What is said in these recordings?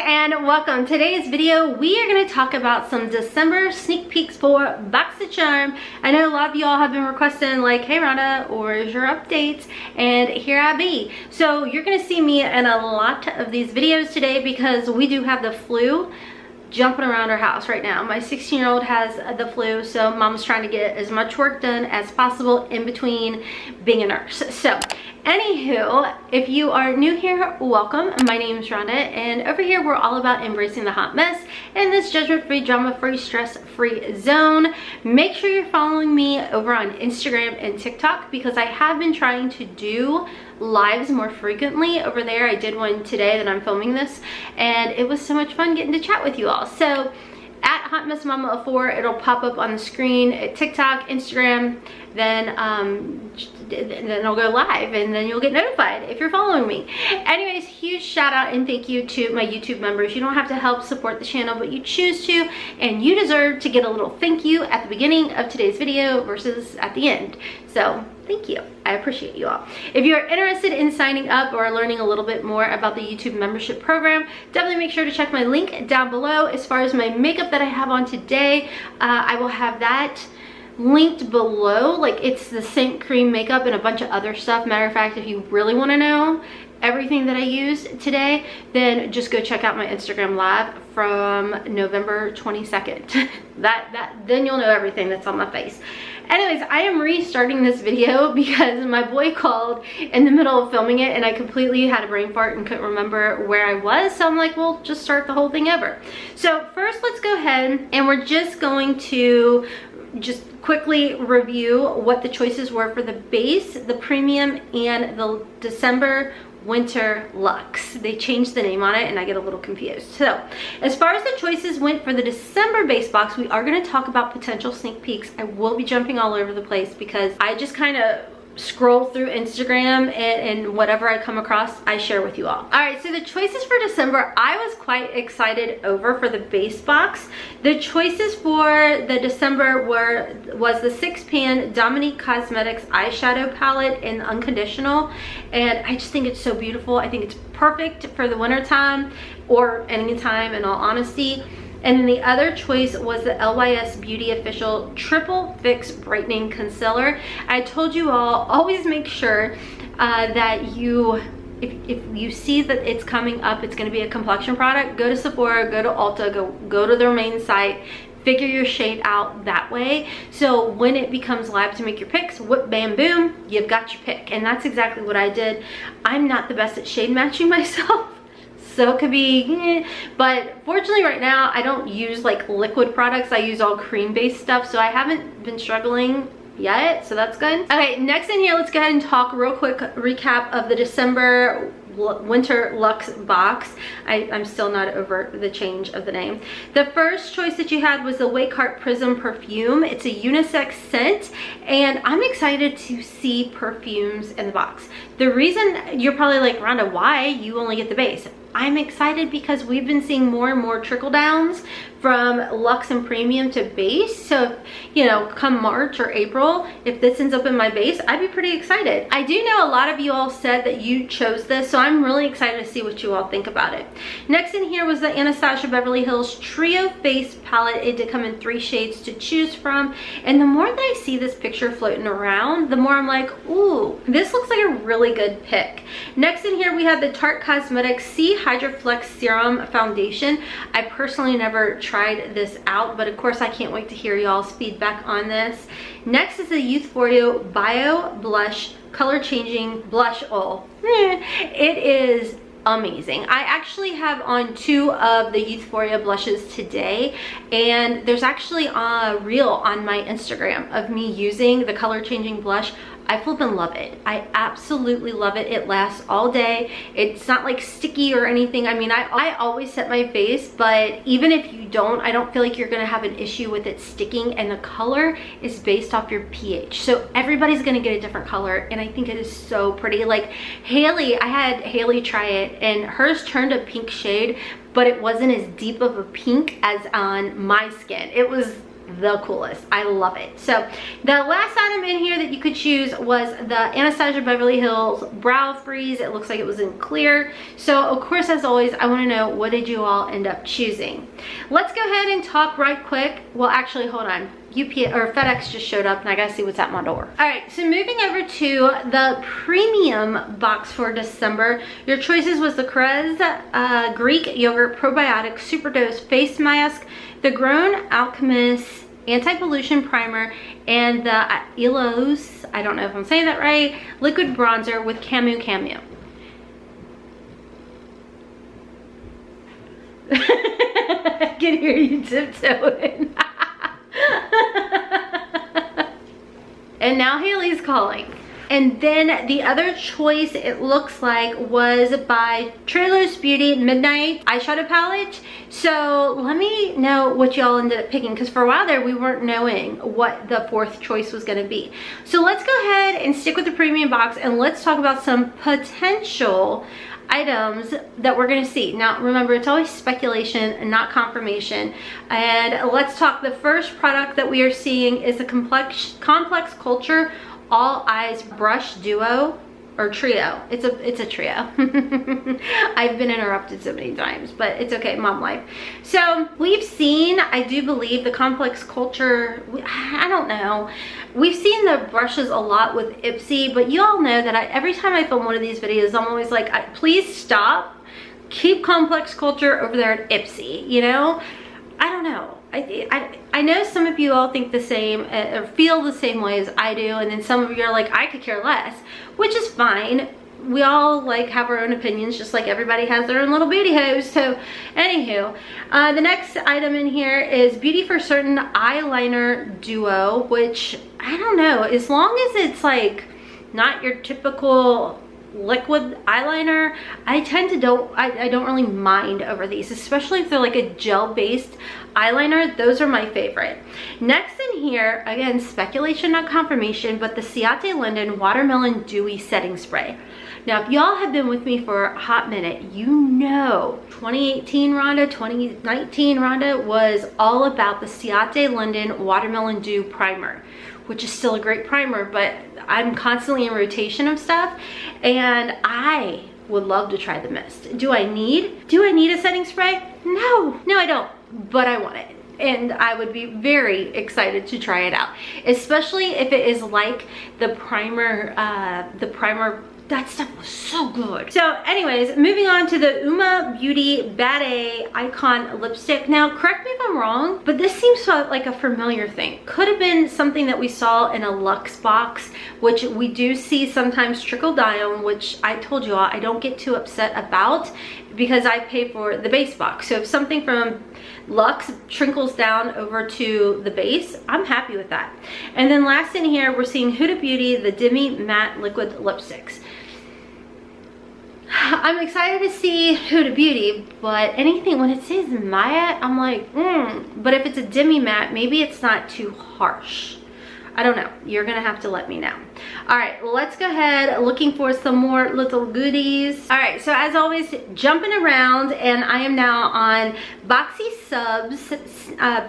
and welcome. Today's video we are going to talk about some December sneak peeks for Boxycharm. I know a lot of y'all have been requesting like, hey Rhonda, where's your updates? And here I be. So you're going to see me in a lot of these videos today because we do have the flu jumping around our house right now. My 16-year-old has the flu, so mom's trying to get as much work done as possible in between being a nurse. So anywho, if you are new here, welcome. My name is Rhonda, and over here we're all about embracing the hot mess in this judgment-free, drama-free, stress-free zone. Make sure you're following me over on Instagram and TikTok because I have been trying to do lives more frequently over there. I did one today that I'm filming this, and it was so much fun getting to chat with you all. So at Hotmess Momma 4, it'll pop up on the screen at TikTok, Instagram, then it'll go live and then you'll get notified if you're following me. Anyways, huge shout out and thank you to my YouTube members. You don't have to help support the channel, but you choose to, and you deserve to get a little thank you at the beginning of today's video versus at the end. So thank you. I appreciate you all. If you're interested in signing up or learning a little bit more about the YouTube membership program, definitely make sure to check my link down below. As far as my makeup that I have on today, I will have that linked below. Like, it's the SEINT cream makeup and a bunch of other stuff. Matter of fact, if you really want to know everything that I used today, then just go check out my Instagram live from November 22nd. Then you'll know everything that's on my face. Anyways, I am restarting this video because my boy called in the middle of filming it and I completely had a brain fart and couldn't remember where I was. So I'm like, well, just start the whole thing over. So first, let's go ahead and we're just going to just quickly review what the choices were for the base, the premium, and the December winter luxe. They changed the name on it and I get a little confused. So as far as the choices went for the December base box, we are going to talk about potential sneak peeks. I will be jumping all over the place because I just kind of scroll through Instagram and whatever I come across, I share with you all. All right, so the choices for December, I was quite excited over for the base box. The choices for the December was the 6-pan Dominique Cosmetics eyeshadow palette in Unconditional, and I just think it's so beautiful. I think it's perfect for the winter time or any time, in all honesty. And then the other choice was the LYS Beauty Official Triple Fix Brightening Concealer. I told you all, always make sure that you, if you see that it's coming up, it's going to be a complexion product, go to Sephora, go to Ulta, go to their main site, figure your shade out that way. So when it becomes live to make your picks, whoop, bam, boom, you've got your pick. And that's exactly what I did. I'm not the best at shade matching myself. So it could be, but fortunately right now I don't use like liquid products. I use all cream-based stuff, so I haven't been struggling yet, so that's good. Okay, next in here, let's go ahead and talk real quick recap of the December winter luxe box. I'm still not over the change of the name. The first choice that you had was the Wake Heart Prism perfume. It's a unisex scent, and I'm excited to see perfumes in the box. The reason you're probably like, Rhonda, why you only get the base? I'm excited because we've been seeing more and more trickle downs from luxe and premium to base. So, you know, come March or April, if this ends up in my base, I'd be pretty excited. I do know a lot of you all said that you chose this, so I'm really excited to see what you all think about it. Next in here was the Anastasia Beverly Hills Trio Face Palette. It did come in 3 shades to choose from. And the more that I see this picture floating around, the more I'm like, ooh, this looks like a really good pick. Next in here, we have the Tarte Cosmetics C Hydroflex Serum Foundation. I personally never tried this out, but of course I can't wait to hear y'all's feedback on this. Next is the Youthforia Bio Blush Color Changing Blush Oil. It is amazing. I actually have on 2 of the Youthforia blushes today, and there's actually a reel on my Instagram of me using the color changing blush. I flippin' love it. I absolutely love it. It lasts all day. It's not like sticky or anything. I mean, I always set my face, but even if you don't, I don't feel like you're gonna have an issue with it sticking, and the color is based off your pH. So everybody's gonna get a different color, and I think it is so pretty. Like HAILEY, I had HAILEY try it, and hers turned a pink shade, but it wasn't as deep of a pink as on my skin. It was the coolest. I love it. So the last item in here that you could choose was the Anastasia Beverly Hills Brow Freeze. It looks like it was in clear. So of course, as always, I want to know, what did you all end up choosing? Let's go ahead and talk right quick. Well, actually, hold on. UPS or FedEx just showed up and I gotta see what's at my door. All right, so moving over to the premium box for December. Your choices was the Krez Greek Yogurt Probiotic Superdose Face Mask, the Grown Alchemist Anti-Pollution Primer, and the Elos, I don't know if I'm saying that right, Liquid Bronzer with Camu Cameo. I can hear you tiptoeing. And now Haley's calling. And then the other choice, it looks like, was by Trailers Beauty Midnight Eyeshadow Palette. So let me know what y'all ended up picking, because for a while there we weren't knowing what the fourth choice was going to be. So let's go ahead and stick with the premium box and let's talk about some potential items that we're going to see. Now remember, it's always speculation and not confirmation. And let's talk. The first product that we are seeing is the Complex Culture All Eyes Brush Duo or Trio. It's a trio. I've been interrupted so many times, but it's okay, mom life. So we've seen, I do believe, the Complex Culture, I don't know, we've seen the brushes a lot with Ipsy, but you all know that every time I film one of these videos, I'm always like, please stop, keep Complex Culture over there at Ipsy, you know? I don't know. I know some of you all think the same or feel the same way as I do, and then some of you are like, I could care less, which is fine. We all like have our own opinions, just like everybody has their own little beauty hose. So anywho, the next item in here is Beauty for Certain Eyeliner Duo, which I don't know, as long as it's like not your typical liquid eyeliner, I don't really mind over these, especially if they're like a gel based eyeliner. Those are my favorite. Next in here, again, speculation not confirmation, but the Ciate Linden Watermelon Dewy Setting Spray. Now if y'all have been with me for a hot minute, you know 2018 Rhonda, 2019 Rhonda was all about the Ciate Linden Watermelon Dew Primer, which is still a great primer, but I'm constantly in rotation of stuff, and I would love to try the mist. Do I need a setting spray? No, I don't, but I want it. And I would be very excited to try it out, especially if it is like the primer, that stuff was so good. So anyways, moving on to the Uma Beauty Bad A Icon Lipstick. Now, correct me if I'm wrong, but this seems like a familiar thing. Could have been something that we saw in a Luxe box, which we do see sometimes trickle down, which I told you all I don't get too upset about because I pay for the base box. So if something from Luxe trickles down over to the base, I'm happy with that. And then last in here, we're seeing Huda Beauty, the Demi Matte Liquid Lipsticks. I'm excited to see Huda Beauty, but anything when it says matte, I'm like, But if it's a demi matte, maybe it's not too harsh. I don't know. You're gonna have to let me know. All right, let's go ahead looking for some more little goodies. All right, so as always, jumping around, and I am now on Boxy Subs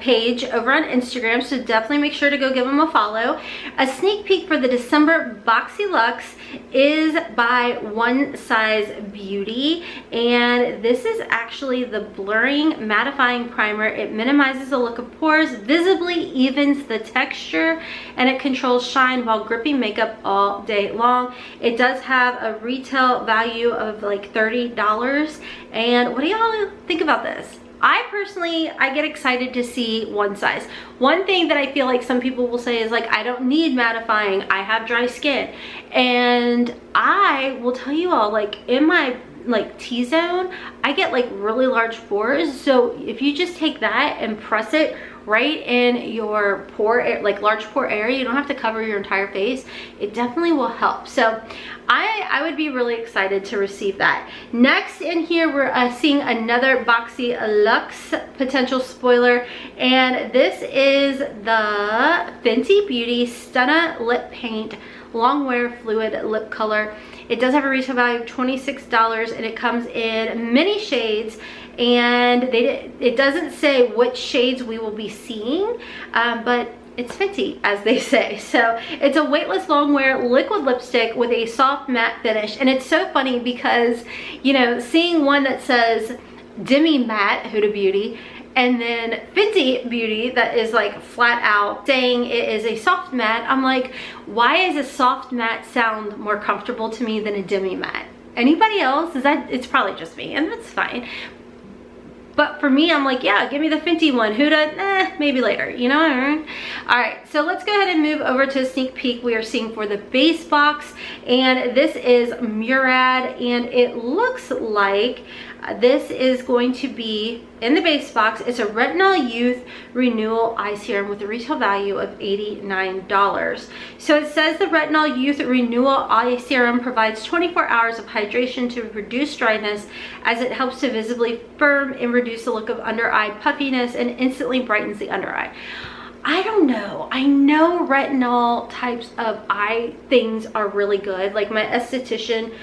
page over on Instagram, so definitely make sure to go give them a follow. A sneak peek for the December Boxy Luxe is by One Size Beauty, and this is actually the blurring mattifying primer. It minimizes the look of pores, visibly evens the texture, and it controls shine while gripping makeup all day long. It does have a retail value of like $30. And what do y'all think about this? I personally get excited to see One Size. One thing that I feel like some people will say is like, I don't need mattifying, I have dry skin. And I will tell you all, like in my like T-zone, I get like really large pores. So if you just take that and press it right in your pore, like large pore area, you don't have to cover your entire face, it definitely will help. So I would be really excited to receive that. Next in here, we're seeing another Boxy Luxe potential spoiler, and this is the Fenty Beauty Stunna Lip Paint Long Wear Fluid Lip Color. It does have a retail value of $26, and it comes in many shades, and it doesn't say which shades we will be seeing, but it's Fenty, as they say. So it's a weightless long wear liquid lipstick with a soft matte finish. And it's so funny because, you know, seeing one that says Demi Matte Huda Beauty and then Fenty Beauty that is like flat out saying it is a soft matte, I'm like, why is a soft matte sound more comfortable to me than a Demi Matte? Anybody else? Is that, it's probably just me, and that's fine. But for me, I'm like, yeah, give me the Fenty one. Huda, maybe later, you know what I mean? All right, so let's go ahead and move over to a sneak peek we are seeing for the base box. And this is Murad, and it looks like this is going to be in the base box. It's a Retinol Youth Renewal Eye Serum with a retail value of $89. So it says the Retinol Youth Renewal Eye Serum provides 24 hours of hydration to reduce dryness, as it helps to visibly firm and reduce the look of under eye puffiness and instantly brightens the under eye. I don't know. I know retinol types of eye things are really good. Like my esthetician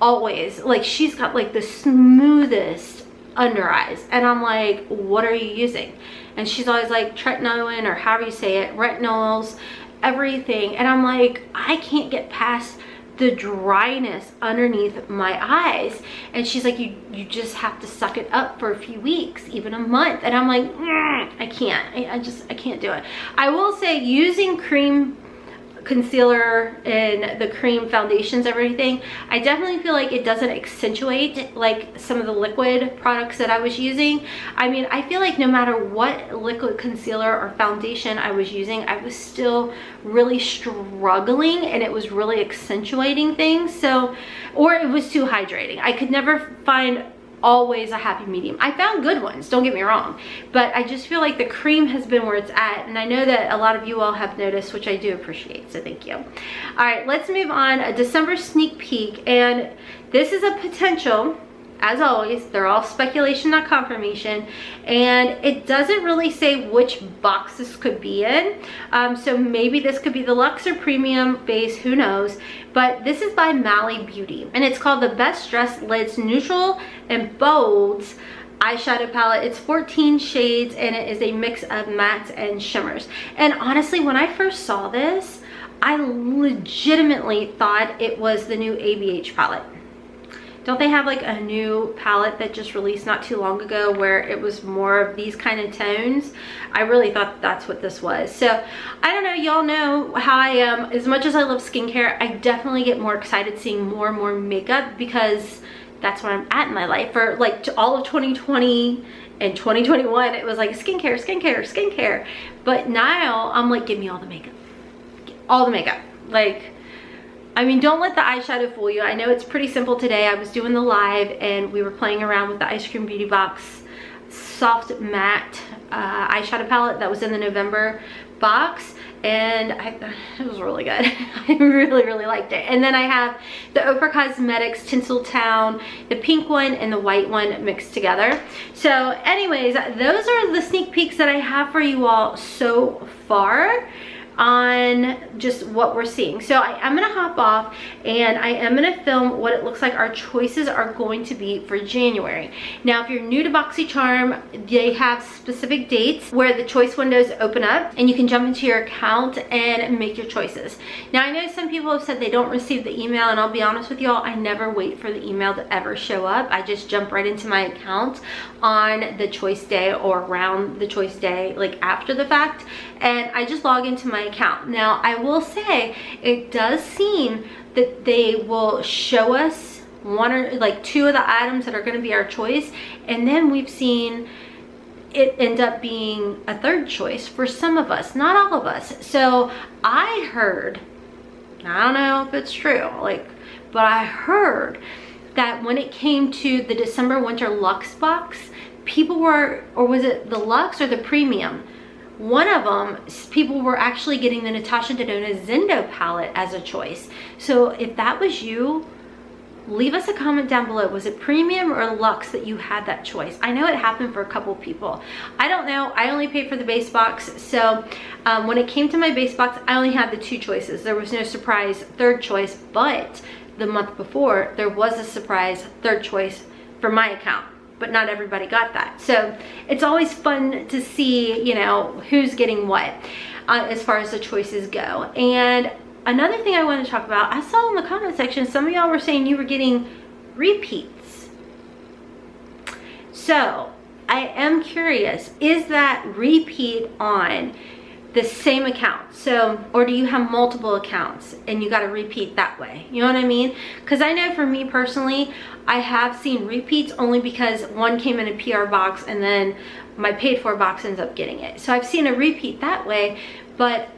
always, like, she's got like the smoothest under eyes, and I'm like, what are you using? And she's always like tretinoin, or however you say it, retinols, everything. And I'm like, I can't get past the dryness underneath my eyes. And she's like, you just have to suck it up for a few weeks, even a month. And I'm like, I can't. I can't do it. I will say, using cream concealer and the cream foundations, everything, I definitely feel like it doesn't accentuate like some of the liquid products that I was using. I mean, I feel like no matter what liquid concealer or foundation I was using, I was still really struggling, and it was really accentuating things. So, or it was too hydrating. I could never find always a happy medium. I found good ones, don't get me wrong, but I just feel like the cream has been where it's at, and I know that a lot of you all have noticed, which I do appreciate, so thank you. All right, let's move on. A December sneak peek, and this is a potential. As always, they're all speculation, not confirmation, and it doesn't really say which box this could be in. So maybe this could be the luxe or premium base, who knows. But this is by Mally Beauty, and it's called the Best Dressed Lids Neutral and Bolds eyeshadow palette. It's 14 shades, and it is a mix of mattes and shimmers. And honestly, when I first saw this, I legitimately thought it was the new ABH palette. Don't they have like a new palette that just released not too long ago where it was more of these kind of tones? I really thought that's what this was. So I don't know, y'all know how I am. As much as I love skincare, I definitely get more excited seeing more and more makeup, because that's where I'm at in my life. For like all of 2020 and 2021, it was like skincare, skincare, skincare. But now I'm like, give me all the makeup. All the makeup. Like, I mean, don't let the eyeshadow fool you. I know it's pretty simple today. I was doing the live and we were playing around with the Ice Cream Beauty Box soft matte eyeshadow palette that was in the November box, and it was really good. I really liked it. And then I have the OFRA Cosmetics Tinseltown, the pink one and the white one mixed together. So anyways, those are the sneak peeks that I have for you all so far on just what we're seeing. So I'm gonna hop off, and I am gonna film what it looks like our choices are going to be for January. Now, if you're new to Boxycharm, they have specific dates where the choice windows open up, and you can jump into your account and make your choices. Now, I know some people have said they don't receive the email, and I'll be honest with y'all, I never wait for the email to ever show up. I just jump right into my account on the choice day or around the choice day, like after the fact, and I just log into my account. Now, I will say it does seem that they will show us one or like two of the items that are going to be our choice, and then we've seen it end up being a third choice for some of us, not all of us. So I heard, I don't know if it's true, like, but I heard that when it came to the December Winter Luxe box, people were, or was it the Luxe or the Premium? One of them, people were actually getting the Natasha Denona Zendo palette as a choice. So if that was you, leave us a comment down below. Was it Premium or Luxe that you had that choice? I know it happened for a couple people. I don't know. I only paid for the base box. So when it came to my base box, I only had the two choices. There was no surprise third choice, but the month before, there was a surprise third choice for my account. but not everybody got that. So it's always fun to see, you know, who's getting what as far as the choices go. And another thing I want to talk about, I saw in the comment section, some of y'all were saying you were getting repeats. So I am curious, is that repeat on the same account? So, or do you have multiple accounts and you got to repeat that way? You know what I mean? Because I know for me personally, I have seen repeats only because one came in a PR box and then my paid for box ends up getting it. So I've seen a repeat that way, but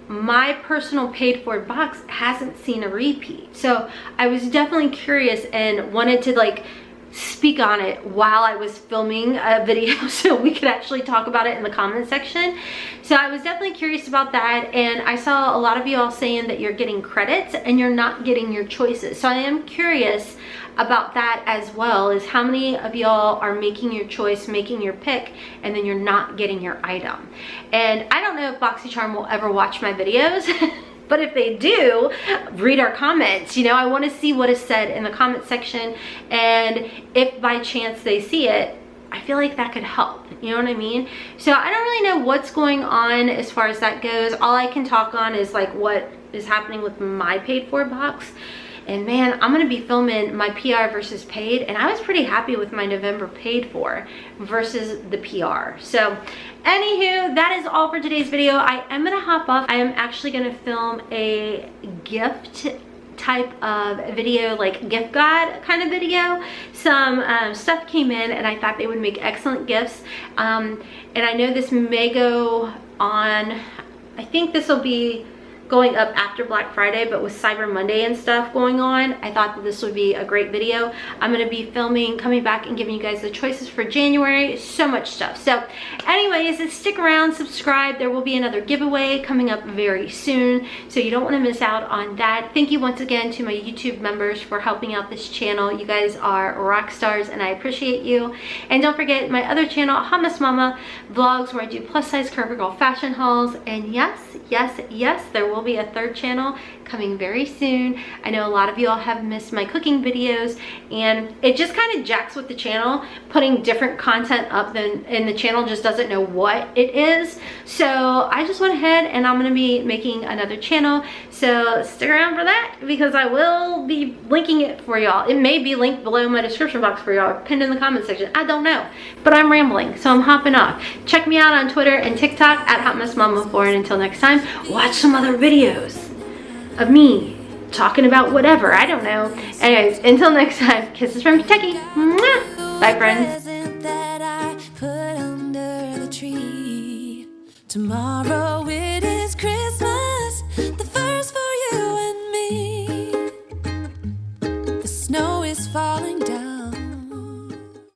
my personal paid for box hasn't seen a repeat. So I was definitely curious and wanted to like speak on it while I was filming a video so we could actually talk about it in the comment section. So I was definitely curious about that, and I saw a lot of you all saying that you're getting credits and you're not getting your choices. So I am curious about that as well, is how many of y'all are making your choice, making your pick, and then you're not getting your item. And I don't know if Boxycharm will ever watch my videos but if they do, read our comments. You know, I want to see what is said in the comment section, and if by chance they see it, I feel like that could help. You know what I mean? So I don't really know what's going on as far as that goes. All I can talk on is like what is happening with my paid for box. And man, I'm gonna be filming my PR versus paid, and I was pretty happy with my November paid for versus the PR. So anywho, that is all for today's video. I am gonna hop off. I am actually gonna film a gift type of video, like gift guide kind of video. Some stuff came in and I thought they would make excellent gifts. And I know this may go on, I think this will be going up after Black Friday, but with Cyber Monday and stuff going on, I thought that this would be a great video. I'm gonna be filming, coming back and giving you guys the choices for January, so much stuff. So anyways, stick around, subscribe. There will be another giveaway coming up very soon, so you don't wanna miss out on that. Thank you once again to my YouTube members for helping out this channel. You guys are rock stars and I appreciate you. And don't forget my other channel, Hotmess Momma vlogs, where I do plus size CoverGirl fashion hauls. And yes, yes, yes, there will be a third channel coming very soon. I know a lot of you all have missed my cooking videos, and it just kind of jacks with the channel, putting different content up and the channel just doesn't know what it is. So I just went ahead and I'm going to be making another channel, so stick around for that because I will be linking it for y'all. It may be linked below in my description box for y'all, pinned in the comment section. I don't know, but I'm rambling, so I'm hopping off. Check me out on Twitter and TikTok at Hotmess Momma. And until next time, watch some other videos of me talking about whatever, I don't know. Anyways, until next time, kisses from Kentucky. Mwah! Bye friends. Tomorrow